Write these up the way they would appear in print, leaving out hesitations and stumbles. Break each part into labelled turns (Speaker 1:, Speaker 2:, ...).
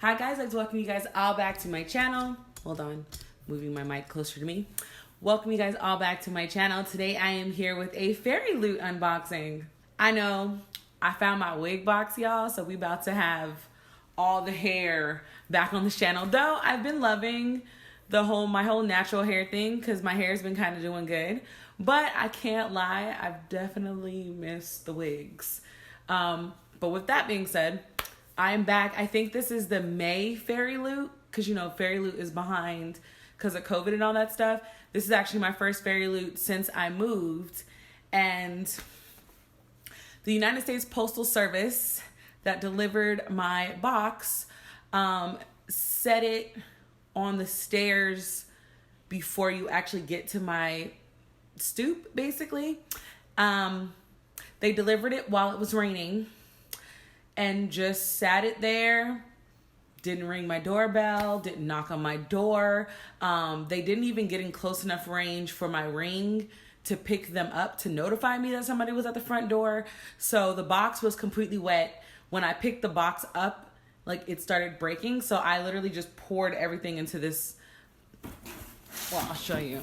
Speaker 1: Hi guys, I'd like to welcome you guys all back to my channel. Hold on, moving my mic closer to me. Welcome you guys all back to my channel. Today I am here with a Fairyloot unboxing. I know, I found my wig box, y'all, so we about to have all the hair back on this channel. Though I've been loving my whole natural hair thing because my hair's been kind of doing good. But I can't lie, I've definitely missed the wigs. But with that being said, I'm back. I think this is the May Fairyloot because, you know, Fairyloot is behind because of COVID and all that stuff. This is actually my first Fairyloot since I moved. And the United States Postal Service that delivered my box set it on the stairs before you actually get to my stoop, basically. They delivered it while it was raining and just sat it there. Didn't ring my doorbell, didn't knock on my door. They didn't even get in close enough range for my ring to pick them up to notify me that somebody was at the front door. So the box was completely wet. When I picked the box up, like, it started breaking. So I literally just poured everything into this. Well, I'll show you.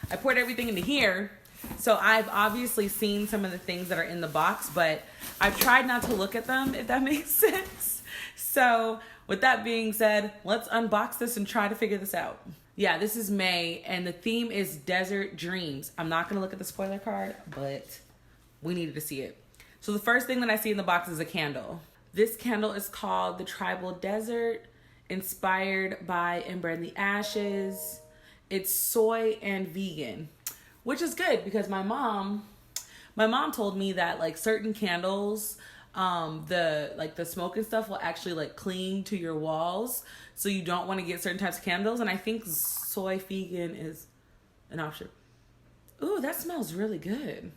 Speaker 1: I poured everything into here. So I've obviously seen some of the things that are in the box, but I've tried not to look at them, if that makes sense. So with that being said, let's unbox this and try to figure this out. Yeah, this is May, and the theme is Desert Dreams. I'm not going to look at the spoiler card, but we needed to see it. So the first thing that I see in the box is a candle. This candle is called the Tribal Desert, inspired by Ember in the Ashes. It's soy and vegan, which is good because my mom told me that, like, certain candles, the smoke and stuff will actually, like, cling to your walls, so you don't want to get certain types of candles. And I think soy vegan is an option. Ooh, that smells really good.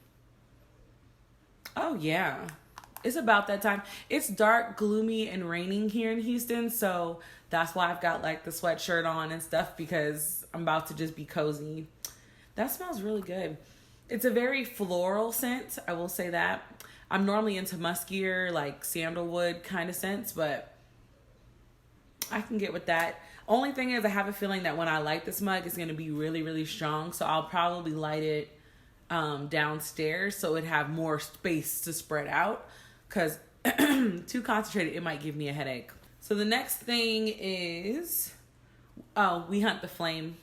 Speaker 1: Oh yeah, it's about that time. It's dark, gloomy, and raining here in Houston, so that's why I've got, like, the sweatshirt on and stuff, because I'm about to just be cozy. That smells really good. It's a very floral scent, I will say that. I'm normally into muskier, like, sandalwood kind of scents, but I can get with that. Only thing is, I have a feeling that when I light this mug, it's going to be really, really strong, so I'll probably light it downstairs so it'd have more space to spread out, because too concentrated, it might give me a headache. So the next thing is, We Hunt the Flame.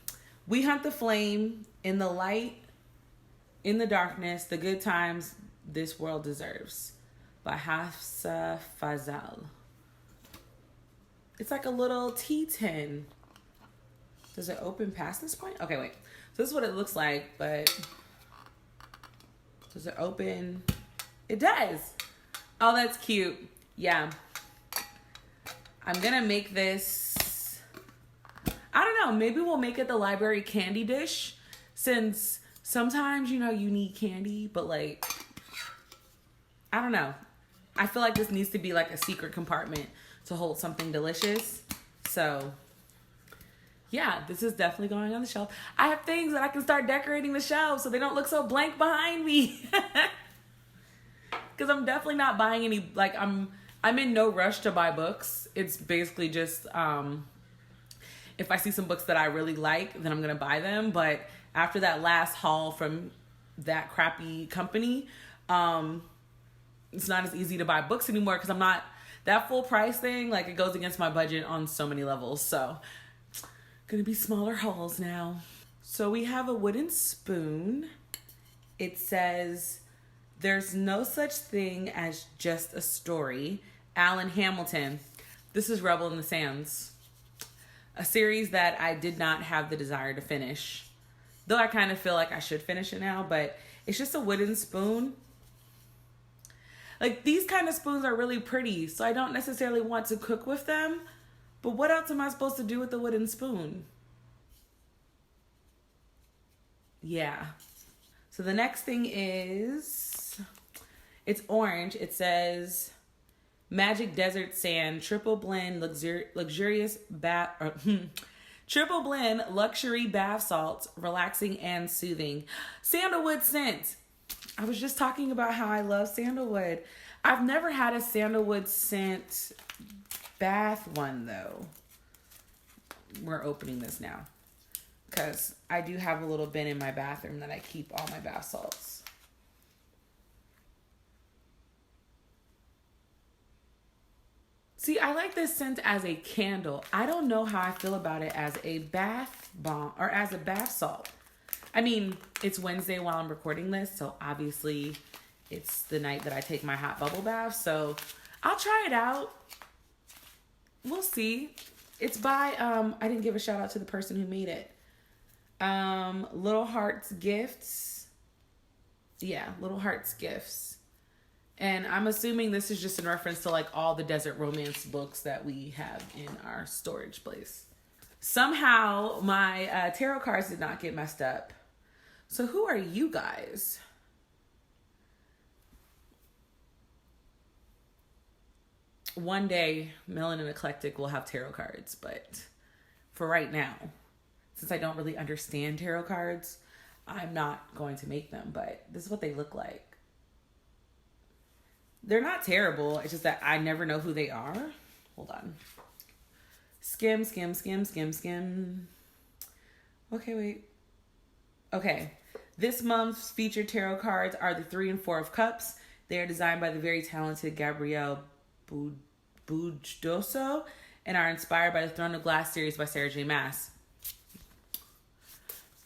Speaker 1: We hunt the flame in the light, in the darkness, the good times this world deserves, by Hafsa Fazal. It's like a little tea tin. Does it open past this point? Okay, wait. So this is what it looks like, but does it open? It does. Oh, that's cute. Yeah. I'm gonna make this, I don't know, maybe we'll make it the library candy dish, since sometimes, you know, you need candy, but, like, I don't know. I feel like this needs to be like a secret compartment to hold something delicious. So yeah, this is definitely going on the shelf. I have things that I can start decorating the shelves so they don't look so blank behind me. Because I'm definitely not buying any, like, I'm in no rush to buy books. It's basically just, if I see some books that I really like, then I'm going to buy them. But after that last haul from that crappy company, it's not as easy to buy books anymore because I'm not, that full price thing, like, it goes against my budget on so many levels. So going to be smaller hauls now. So we have a wooden spoon. It says, "There's no such thing as just a story." Alan Hamilton. This is Rebel in the Sands, a series that I did not have the desire to finish. Though I kind of feel like I should finish it now, but it's just a wooden spoon. Like, these kind of spoons are really pretty, so I don't necessarily want to cook with them. But what else am I supposed to do with the wooden spoon? Yeah. So the next thing is, it's orange. It says, "Magic Desert Sand, triple blend luxurious bath, triple blend luxury bath salts, relaxing and soothing." Sandalwood scent. I was just talking about how I love sandalwood. I've never had a sandalwood scent bath one, though, we're opening this now. Because I do have a little bin in my bathroom that I keep all my bath salts. See, I like this scent as a candle. I don't know how I feel about it as a bath bomb or as a bath salt. I mean, it's Wednesday while I'm recording this, so obviously it's the night that I take my hot bubble bath. So I'll try it out. We'll see. It's by, I didn't give a shout out to the person who made it. Little Hearts Gifts. Yeah, Little Hearts Gifts. And I'm assuming this is just in reference to like all the desert romance books that we have in our storage place. Somehow my tarot cards did not get messed up. So who are you guys? One day, Melanin and Eclectic will have tarot cards, but for right now, since I don't really understand tarot cards, I'm not going to make them, but this is what they look like. They're not terrible. It's just that I never know who they are. Hold on. Skim, skim, skim, skim, skim. Okay, wait. Okay. This month's featured tarot cards are the 3 and 4 of Cups. They are designed by the very talented Gabrielle Bujdoso and are inspired by the Throne of Glass series by Sarah J. Maas.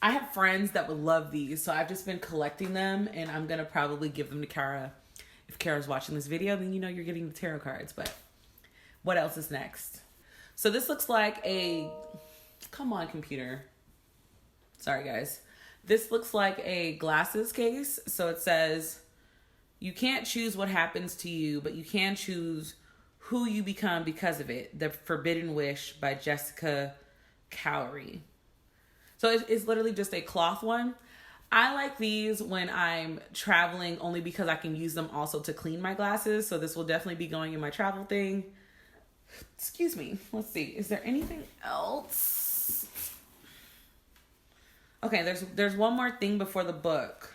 Speaker 1: I have friends that would love these, so I've just been collecting them, and I'm going to probably give them to Kara. If Kara's watching this video, then you know you're getting the tarot cards, but what else is next? So this looks like a, come on computer. Sorry guys. This looks like a glasses case. So it says, you can't choose what happens to you, but you can choose who you become because of it. The Forbidden Wish by Jessica Cowrie. So it's literally just a cloth one. I like these when I'm traveling only because I can use them also to clean my glasses. So this will definitely be going in my travel thing. Excuse me. Let's see. Is there anything else? Okay, there's one more thing before the book.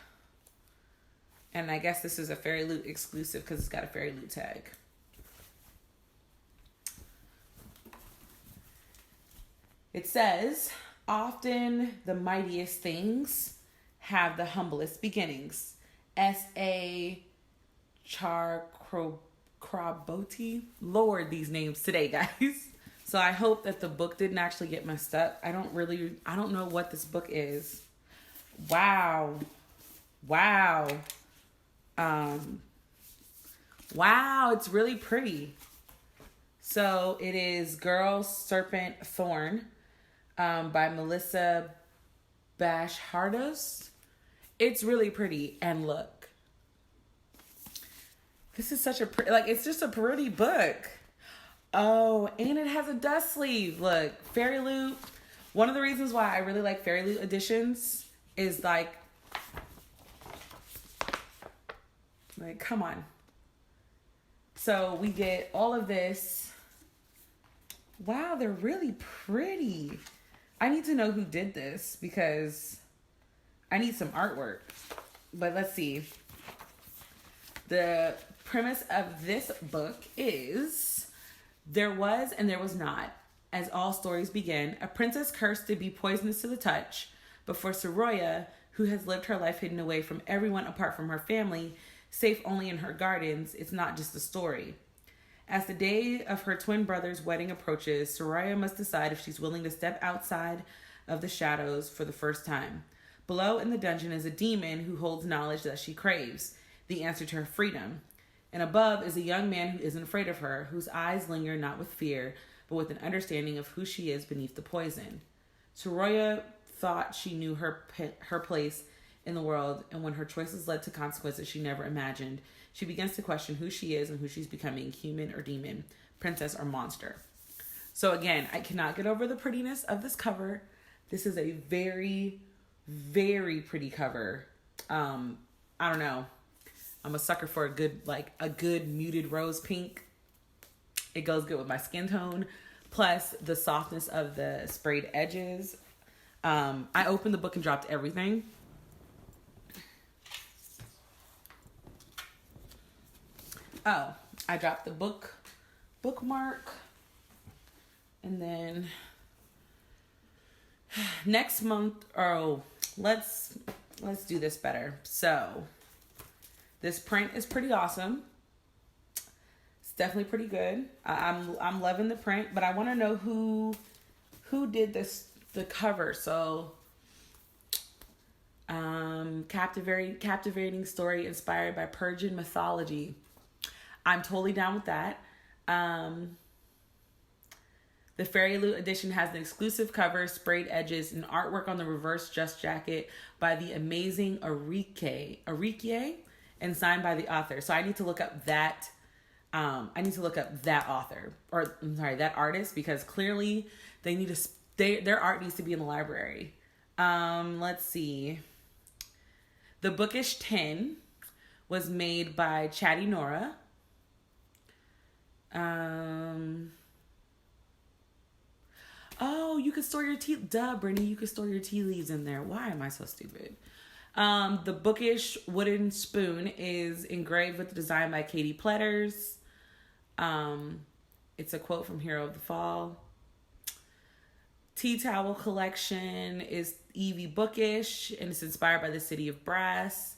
Speaker 1: And I guess this is a Fairyloot exclusive because it's got a Fairyloot tag. It says, often the mightiest things have the humblest beginnings. S.A. Chakraborty. Lord, these names today, guys. So I hope that the book didn't actually get messed up. I don't know what this book is. Wow. Wow, it's really pretty. So it is Girl Serpent Thorn by Melissa Bashhardos. It's really pretty. And look, this is such a pretty, like, it's just a pretty book. Oh, and it has a dust sleeve. Look, Fairyloot. One of the reasons why I really like Fairyloot editions is like, come on. So we get all of this. Wow, they're really pretty. I need to know who did this because I need some artwork. But let's see. The premise of this book is, there was and there was not, as all stories begin, a princess cursed to be poisonous to the touch, but for Soroya, who has lived her life hidden away from everyone apart from her family, safe only in her gardens, it's not just a story. As the day of her twin brother's wedding approaches, Soraya must decide if she's willing to step outside of the shadows for the first time. Below in the dungeon is a demon who holds knowledge that she craves, the answer to her freedom. And above is a young man who isn't afraid of her, whose eyes linger not with fear, but with an understanding of who she is beneath the poison. Soraya thought she knew her place in the world, and when her choices led to consequences she never imagined, she begins to question who she is and who she's becoming, human or demon, princess or monster. So again, I cannot get over the prettiness of this cover. This is a very, very pretty cover. I don't know. I'm a sucker for a good muted rose pink. It goes good with my skin tone. Plus the softness of the sprayed edges. I opened the book and dropped everything. Oh, I dropped the bookmark. And then next month, let's do this better. So this print is pretty awesome. It's definitely pretty good. I'm loving the print, but I want to know who did the cover. So captivating story inspired by Persian mythology. I'm totally down with that. The Fairyloot edition has an exclusive cover, sprayed edges, and artwork on the reverse just jacket by the amazing Arike, and signed by the author. So I need to look up that. That author, or I'm sorry, that artist, because clearly their art needs to be in the library. Let's see. The Bookish 10 was made by Chatty Nora. Oh, you could store your tea. Duh, Brittany, you could store your tea leaves in there. Why am I so stupid? The Bookish wooden spoon is engraved with the design by Katie Pletters. It's a quote from Hero of the Fall. Tea towel collection is Evie Bookish, and it's inspired by the city of Brass.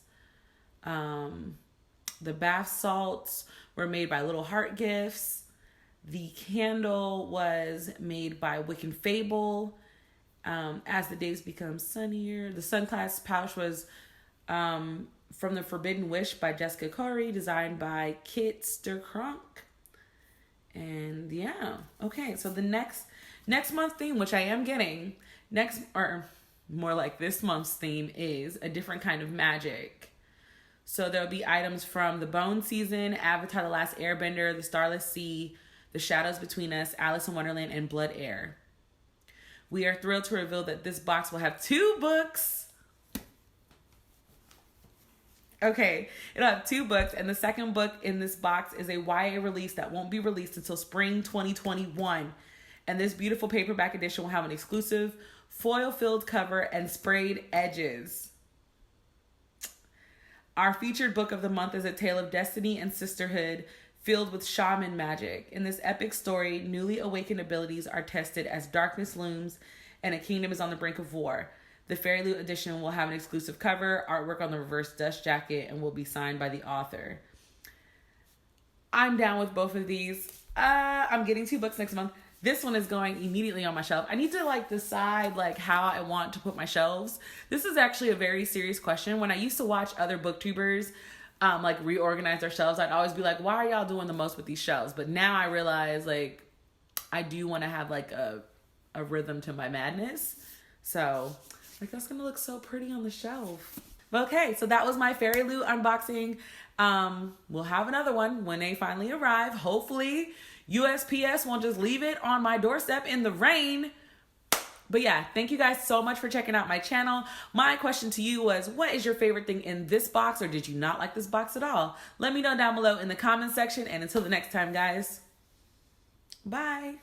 Speaker 1: The bath salts were made by Little Heart Gifts. The candle was made by Wiccan Fable. As the days become sunnier. The sunglass pouch was from The Forbidden Wish by Jessica Corey, designed by Kit Sturkronk. And yeah, okay. So the next month theme, which I am getting or more like this month's theme, is a different kind of magic. So there'll be items from The Bone Season, Avatar: The Last Airbender, The Starless Sea, The Shadows Between Us, Alice in Wonderland, and Blood Heir. We are thrilled to reveal that this box will have 2 books. Okay, it'll have 2 books, and the second book in this box is a YA release that won't be released until spring 2021. And this beautiful paperback edition will have an exclusive foil-filled cover and sprayed edges. Our featured book of the month is A Tale of Destiny and Sisterhood, filled with shaman magic. In this epic story, newly awakened abilities are tested as darkness looms and a kingdom is on the brink of war. The Fairyloot edition will have an exclusive cover, artwork on the reverse dust jacket, and will be signed by the author. I'm down with both of these. I'm getting 2 books next month. This one is going immediately on my shelf. I need to decide how I want to put my shelves. This is actually a very serious question. When I used to watch other booktubers reorganize their shelves, I'd always be like, why are y'all doing the most with these shelves? But now I realize I do want to have a rhythm to my madness. So that's gonna look so pretty on the shelf. Okay, so that was my Fairyloot unboxing. We'll have another one when they finally arrive. Hopefully USPS won't just leave it on my doorstep in the rain. But yeah, thank you guys so much for checking out my channel. My question to you was, what is your favorite thing in this box, or did you not like this box at all? Let me know down below in the comment section, and until the next time, guys, bye.